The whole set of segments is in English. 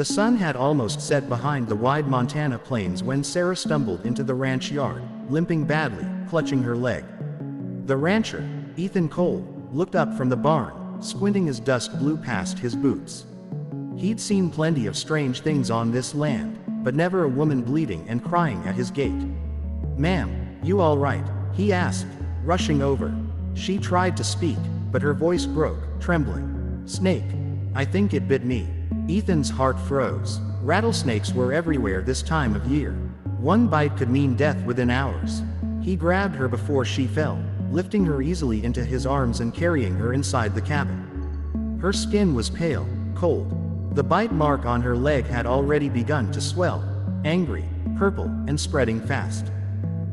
The sun had almost set behind the wide Montana plains when Sarah stumbled into the ranch yard, limping badly, clutching her leg. The rancher, Ethan Cole, looked up from the barn, squinting as dust blew past his boots. He'd seen plenty of strange things on this land, but never a woman bleeding and crying at his gate. "Ma'am, you all right?" he asked, rushing over. She tried to speak, but her voice broke, trembling. "Snake. I think it bit me." Ethan's heart froze. Rattlesnakes were everywhere this time of year. One bite could mean death within hours. He grabbed her before she fell, lifting her easily into his arms and carrying her inside the cabin. Her skin was pale, cold. The bite mark on her leg had already begun to swell, angry, purple, and spreading fast.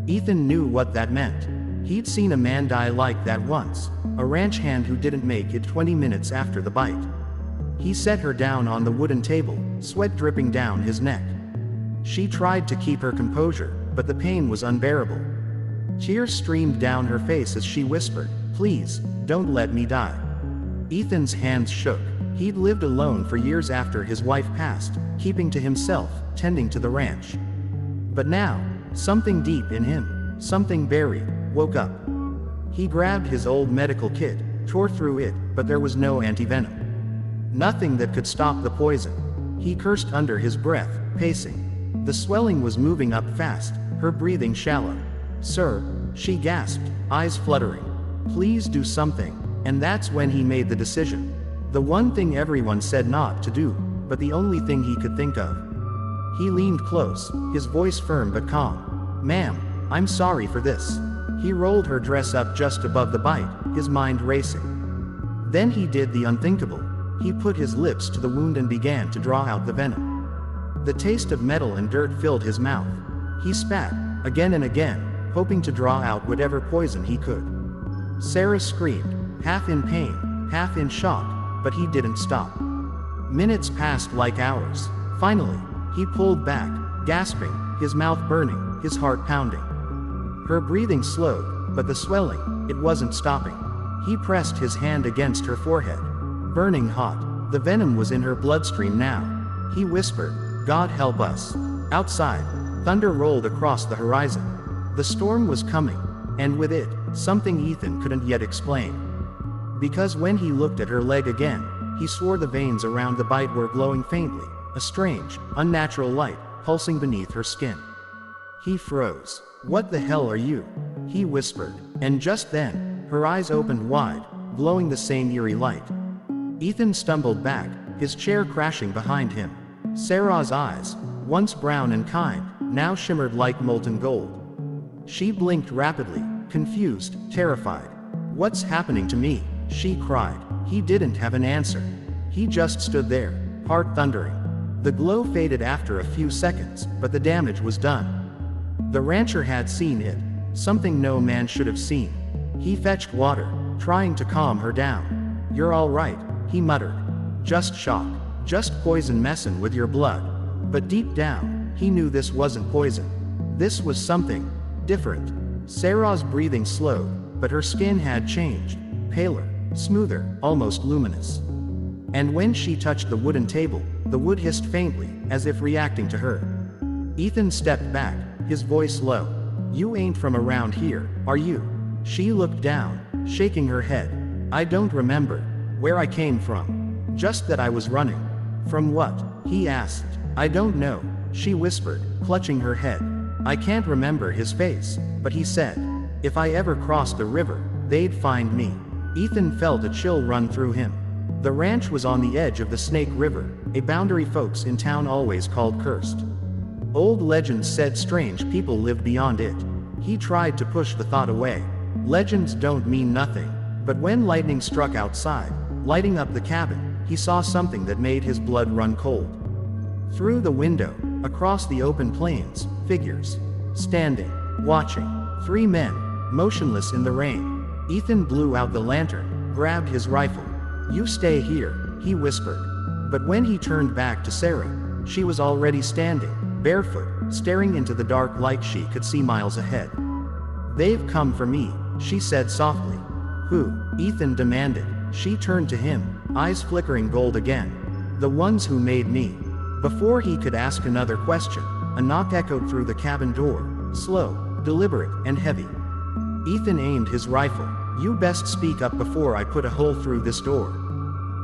Ethan knew what that meant. He'd seen a man die like that once, a ranch hand who didn't make it 20 minutes after the bite. He set her down on the wooden table, sweat dripping down his neck. She tried to keep her composure, but the pain was unbearable. Tears streamed down her face as she whispered, "Please, don't let me die." Ethan's hands shook. He'd lived alone for years after his wife passed, keeping to himself, tending to the ranch. But now, something deep in him, something buried, woke up. He grabbed his old medical kit, tore through it, but there was no antivenom. Nothing that could stop the poison. He cursed under his breath, pacing. The swelling was moving up fast, her breathing shallow. "Sir," she gasped, eyes fluttering. "Please do something." And that's when he made the decision. The one thing everyone said not to do, but the only thing he could think of. He leaned close, his voice firm but calm. "Ma'am, I'm sorry for this." He rolled her dress up just above the bite, his mind racing. Then he did the unthinkable. He put his lips to the wound and began to draw out the venom. The taste of metal and dirt filled his mouth. He spat, again and again, hoping to draw out whatever poison he could. Sarah screamed, half in pain, half in shock, but he didn't stop. Minutes passed like hours. Finally, he pulled back, gasping, his mouth burning, his heart pounding. Her breathing slowed, but the swelling, it wasn't stopping. He pressed his hand against her forehead. Burning hot, the venom was in her bloodstream now. He whispered, "God help us." Outside, thunder rolled across the horizon. The storm was coming, and with it, something Ethan couldn't yet explain. Because when he looked at her leg again, he swore the veins around the bite were glowing faintly, a strange, unnatural light, pulsing beneath her skin. He froze. "What the hell are you?" he whispered, and just then, her eyes opened wide, glowing the same eerie light. Ethan stumbled back, his chair crashing behind him. Sarah's eyes, once brown and kind, now shimmered like molten gold. She blinked rapidly, confused, terrified. "What's happening to me?" she cried. He didn't have an answer. He just stood there, heart thundering. The glow faded after a few seconds, but the damage was done. The rancher had seen it, something no man should have seen. He fetched water, trying to calm her down. "You're all right," he muttered. "Just shock, just poison messin' with your blood." But deep down, he knew this wasn't poison. This was something different. Sarah's breathing slowed, but her skin had changed, paler, smoother, almost luminous. And when she touched the wooden table, the wood hissed faintly, as if reacting to her. Ethan stepped back, his voice low. "You ain't from around here, are you?" She looked down, shaking her head. "I don't remember where I came from. Just that I was running." "From what?" he asked. "I don't know," she whispered, clutching her head. "I can't remember his face, but he said, if I ever crossed the river, they'd find me." Ethan felt a chill run through him. The ranch was on the edge of the Snake River, a boundary folks in town always called cursed. Old legends said strange people lived beyond it. He tried to push the thought away. Legends don't mean nothing. But when lightning struck outside, lighting up the cabin, he saw something that made his blood run cold. Through the window, across the open plains, figures. Standing, watching. 3 men, motionless in the rain. Ethan blew out the lantern, grabbed his rifle. "You stay here," he whispered. But when he turned back to Sarah, she was already standing, barefoot, staring into the dark light she could see miles ahead. "They've come for me," she said softly. "Who?" Ethan demanded. She turned to him, eyes flickering gold again. "The ones who made me." Before he could ask another question, a knock echoed through the cabin door, slow, deliberate, and heavy. Ethan aimed his rifle. "You best speak up before I put a hole through this door."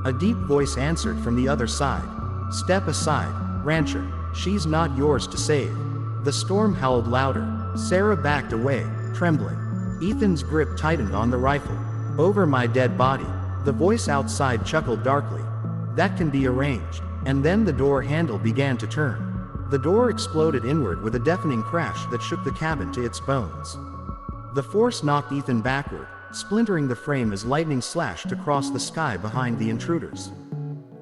A deep voice answered from the other side. "Step aside, rancher. She's not yours to save." The storm howled louder. Sarah backed away, trembling. Ethan's grip tightened on the rifle. "Over my dead body." The voice outside chuckled darkly. "That can be arranged." And then the door handle began to turn. The door exploded inward with a deafening crash that shook the cabin to its bones. The force knocked Ethan backward, splintering the frame as lightning slashed across the sky behind the intruders.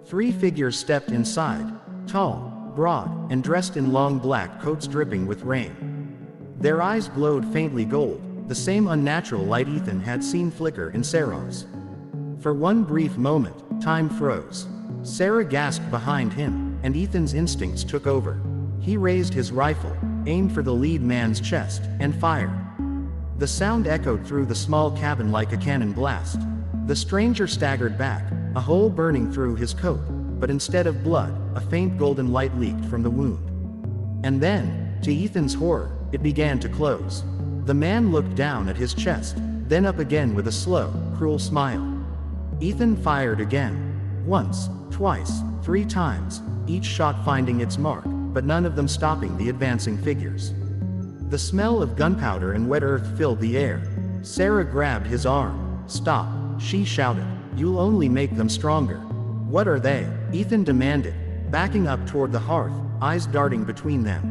3 figures stepped inside, tall, broad, and dressed in long black coats dripping with rain. Their eyes glowed faintly gold, the same unnatural light Ethan had seen flicker in Sarah's. For one brief moment, time froze. Sarah gasped behind him, and Ethan's instincts took over. He raised his rifle, aimed for the lead man's chest, and fired. The sound echoed through the small cabin like a cannon blast. The stranger staggered back, a hole burning through his coat, but instead of blood, a faint golden light leaked from the wound. And then, to Ethan's horror, it began to close. The man looked down at his chest, then up again with a slow, cruel smile. Ethan fired again. Once, twice, 3 times, each shot finding its mark, but none of them stopping the advancing figures. The smell of gunpowder and wet earth filled the air. Sarah grabbed his arm. "Stop," she shouted. "You'll only make them stronger." "What are they?" Ethan demanded, backing up toward the hearth, eyes darting between them.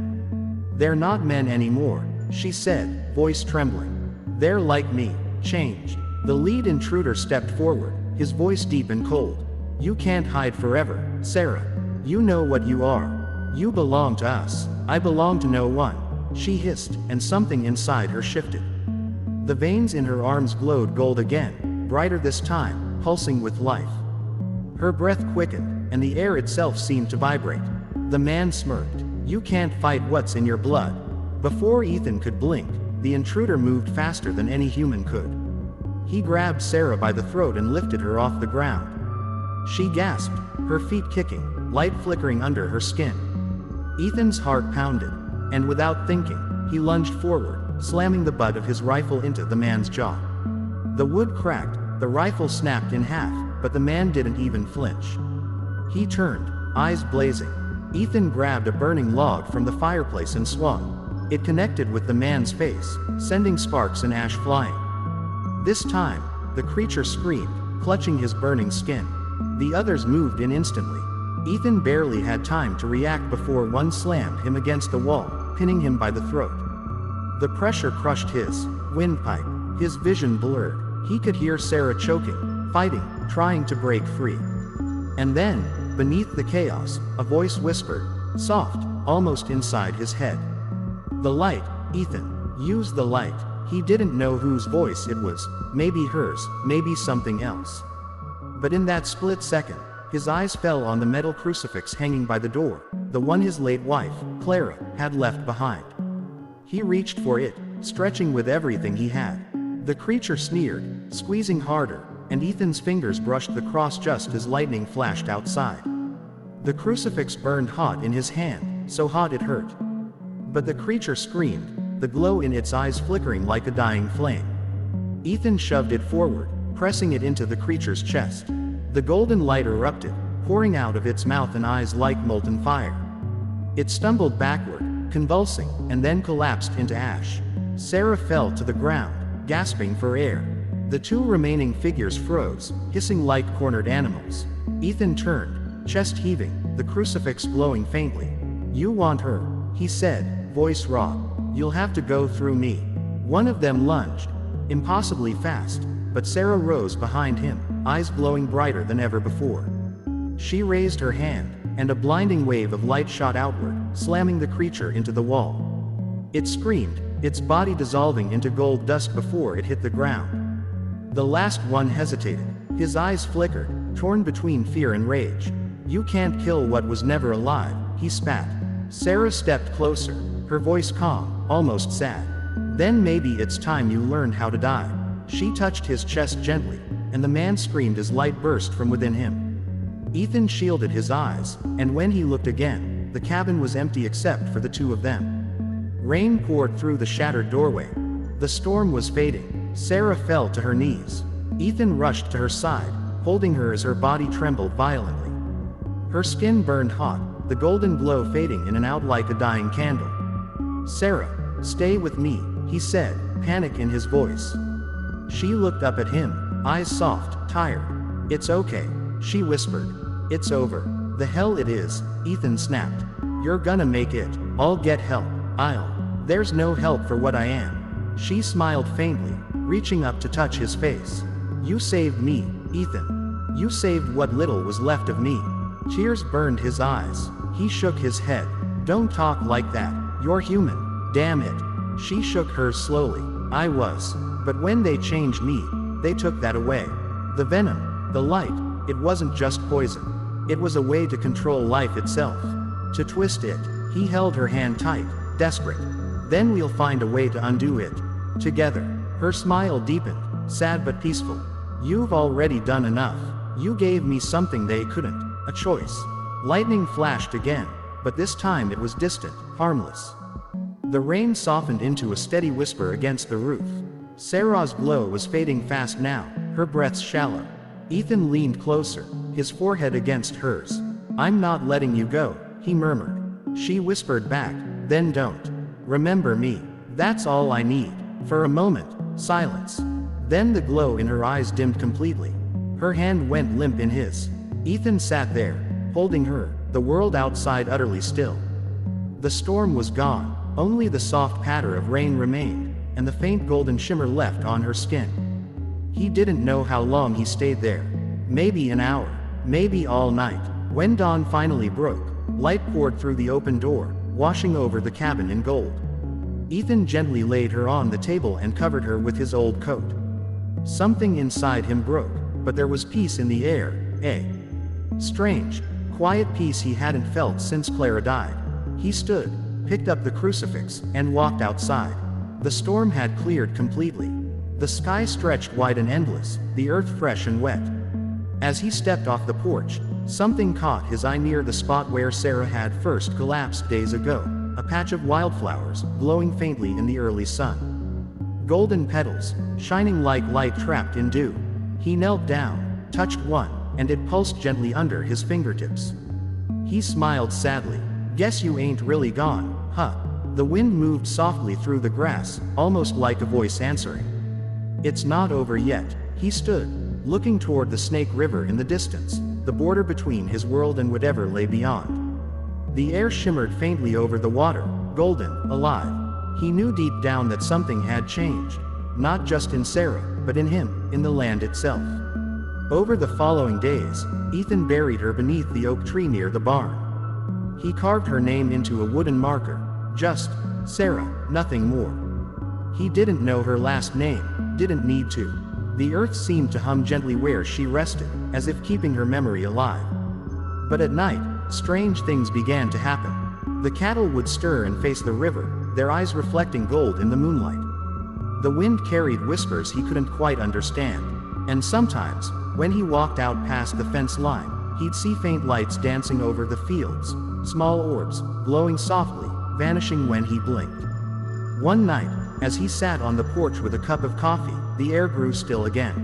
"They're not men anymore," she said, voice trembling. "They're like me, changed." The lead intruder stepped forward, his voice deep and cold. "You can't hide forever, Sarah. You know what you are. You belong to us. I belong to no one," she hissed, and something inside her shifted. The veins in her arms glowed gold again, brighter this time, pulsing with life. Her breath quickened, and the air itself seemed to vibrate. The man smirked. "You can't fight what's in your blood." Before Ethan could blink, the intruder moved faster than any human could. He grabbed Sarah by the throat and lifted her off the ground. She gasped, her feet kicking, light flickering under her skin. Ethan's heart pounded, and without thinking, he lunged forward, slamming the butt of his rifle into the man's jaw. The wood cracked, the rifle snapped in half, but the man didn't even flinch. He turned, eyes blazing. Ethan grabbed a burning log from the fireplace and swung. It connected with the man's face, sending sparks and ash flying. This time, the creature screamed, clutching his burning skin. The others moved in instantly. Ethan barely had time to react before one slammed him against the wall, pinning him by the throat. The pressure crushed his windpipe. His vision blurred. He could hear Sarah choking, fighting, trying to break free. And then, beneath the chaos, a voice whispered, soft, almost inside his head. "The light, Ethan. Use the light." He didn't know whose voice it was, maybe hers, maybe something else. But in that split second, his eyes fell on the metal crucifix hanging by the door, the one his late wife, Clara, had left behind. He reached for it, stretching with everything he had. The creature sneered, squeezing harder, and Ethan's fingers brushed the cross just as lightning flashed outside. The crucifix burned hot in his hand, so hot it hurt. But the creature screamed, the glow in its eyes flickering like a dying flame. Ethan shoved it forward, pressing it into the creature's chest. The golden light erupted, pouring out of its mouth and eyes like molten fire. It stumbled backward, convulsing, and then collapsed into ash. Sarah fell to the ground, gasping for air. The 2 remaining figures froze, hissing like cornered animals. Ethan turned, chest heaving, the crucifix glowing faintly. "You want her," he said, voice raw. "You'll have to go through me." One of them lunged, impossibly fast, but Sarah rose behind him, eyes glowing brighter than ever before. She raised her hand, and a blinding wave of light shot outward, slamming the creature into the wall. It screamed, its body dissolving into gold dust before it hit the ground. The last one hesitated, his eyes flickered, torn between fear and rage. "You can't kill what was never alive," he spat. Sarah stepped closer, her voice calm, almost sad. "Then maybe it's time you learned how to die." She touched his chest gently, and the man screamed as light burst from within him. Ethan shielded his eyes, and when he looked again, the cabin was empty except for the two of them. Rain poured through the shattered doorway. The storm was fading. Sarah fell to her knees. Ethan rushed to her side, holding her as her body trembled violently. Her skin burned hot, the golden glow fading in and out like a dying candle. "Sarah, stay with me," he said, panic in his voice. She looked up at him, eyes soft, tired. "It's okay," she whispered. "It's over." "The hell it is," Ethan snapped. "You're gonna make it. I'll get help. There's no help for what I am." She smiled faintly, reaching up to touch his face. "You saved me, Ethan. You saved what little was left of me." Tears burned his eyes. He shook his head. "Don't talk like that. You're human. Damn it." She shook hers slowly. "I was. But when they changed me, they took that away. The venom, the light, it wasn't just poison. It was a way to control life itself. To twist it." He held her hand tight, desperate. "Then we'll find a way to undo it. Together." Her smile deepened, sad but peaceful. "You've already done enough. You gave me something they couldn't, a choice." Lightning flashed again, but this time it was distant, harmless. The rain softened into a steady whisper against the roof. Sarah's glow was fading fast now, her breaths shallow. Ethan leaned closer, his forehead against hers. "I'm not letting you go," he murmured. She whispered back, "Then don't. Remember me. That's all I need." For a moment, silence. Then the glow in her eyes dimmed completely. Her hand went limp in his. Ethan sat there, holding her, the world outside utterly still. The storm was gone, only the soft patter of rain remained, and the faint golden shimmer left on her skin. He didn't know how long he stayed there. Maybe an hour, maybe all night. When dawn finally broke, light poured through the open door, washing over the cabin in gold. Ethan gently laid her on the table and covered her with his old coat. Something inside him broke, but there was peace in the air, a strange, quiet peace he hadn't felt since Clara died. He stood, picked up the crucifix, and walked outside. The storm had cleared completely. The sky stretched wide and endless, the earth fresh and wet. As he stepped off the porch, something caught his eye near the spot where Sarah had first collapsed days ago, a patch of wildflowers, glowing faintly in the early sun. Golden petals, shining like light trapped in dew. He knelt down, touched one, and it pulsed gently under his fingertips. He smiled sadly. "Guess you ain't really gone, huh?" The wind moved softly through the grass, almost like a voice answering. "It's not over yet." He stood, looking toward the Snake River in the distance, the border between his world and whatever lay beyond. The air shimmered faintly over the water, golden, alive. He knew deep down that something had changed. Not just in Sarah, but in him, in the land itself. Over the following days, Ethan buried her beneath the oak tree near the barn. He carved her name into a wooden marker. Just Sarah, nothing more. He didn't know her last name, didn't need to. The earth seemed to hum gently where she rested, as if keeping her memory alive. But at night, strange things began to happen. The cattle would stir and face the river, their eyes reflecting gold in the moonlight. The wind carried whispers he couldn't quite understand. And sometimes, when he walked out past the fence line, he'd see faint lights dancing over the fields, small orbs, glowing softly, vanishing when he blinked. One night, as he sat on the porch with a cup of coffee, the air grew still again.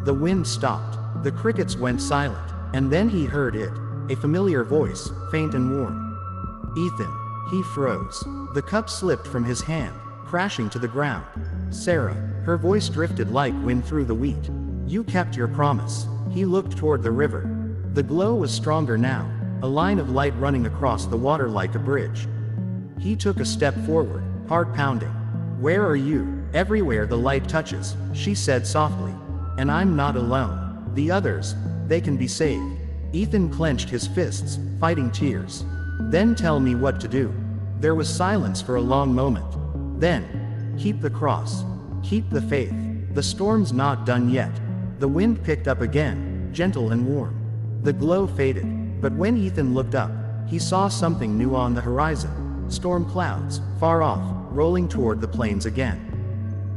The wind stopped, the crickets went silent, and then he heard it, a familiar voice, faint and warm. "Ethan." He froze. The cup slipped from his hand, crashing to the ground. "Sarah." Her voice drifted like wind through the wheat. "You kept your promise." He looked toward the river. The glow was stronger now, a line of light running across the water like a bridge. He took a step forward, heart pounding. "Where are you?" "Everywhere the light touches," she said softly. "And I'm not alone. The others, they can be saved." Ethan clenched his fists, fighting tears. "Then tell me what to do." There was silence for a long moment. Then, "Keep the cross. Keep the faith. The storm's not done yet." The wind picked up again, gentle and warm. The glow faded, but when Ethan looked up, he saw something new on the horizon. Storm clouds, far off, rolling toward the plains again.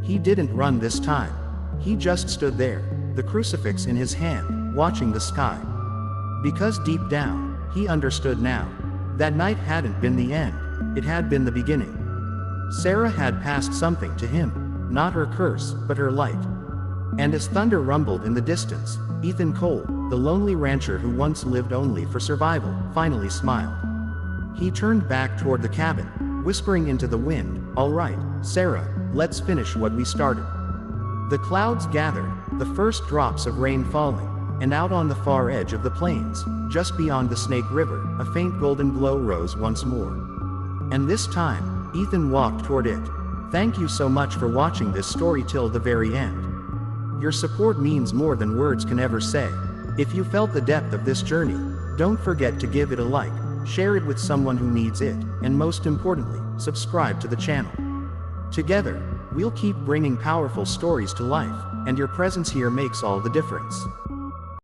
He didn't run this time. He just stood there, the crucifix in his hand, watching the sky. Because deep down, he understood now. That night hadn't been the end, it had been the beginning. Sarah had passed something to him, not her curse, but her light. And as thunder rumbled in the distance, Ethan Cole, the lonely rancher who once lived only for survival, finally smiled. He turned back toward the cabin, whispering into the wind, "All right, Sarah, let's finish what we started." The clouds gathered, the first drops of rain falling, and out on the far edge of the plains, just beyond the Snake River, a faint golden glow rose once more. And this time, Ethan walked toward it. Thank you so much for watching this story till the very end. Your support means more than words can ever say. If you felt the depth of this journey, don't forget to give it a like, share it with someone who needs it, and most importantly, subscribe to the channel. Together, we'll keep bringing powerful stories to life, and your presence here makes all the difference.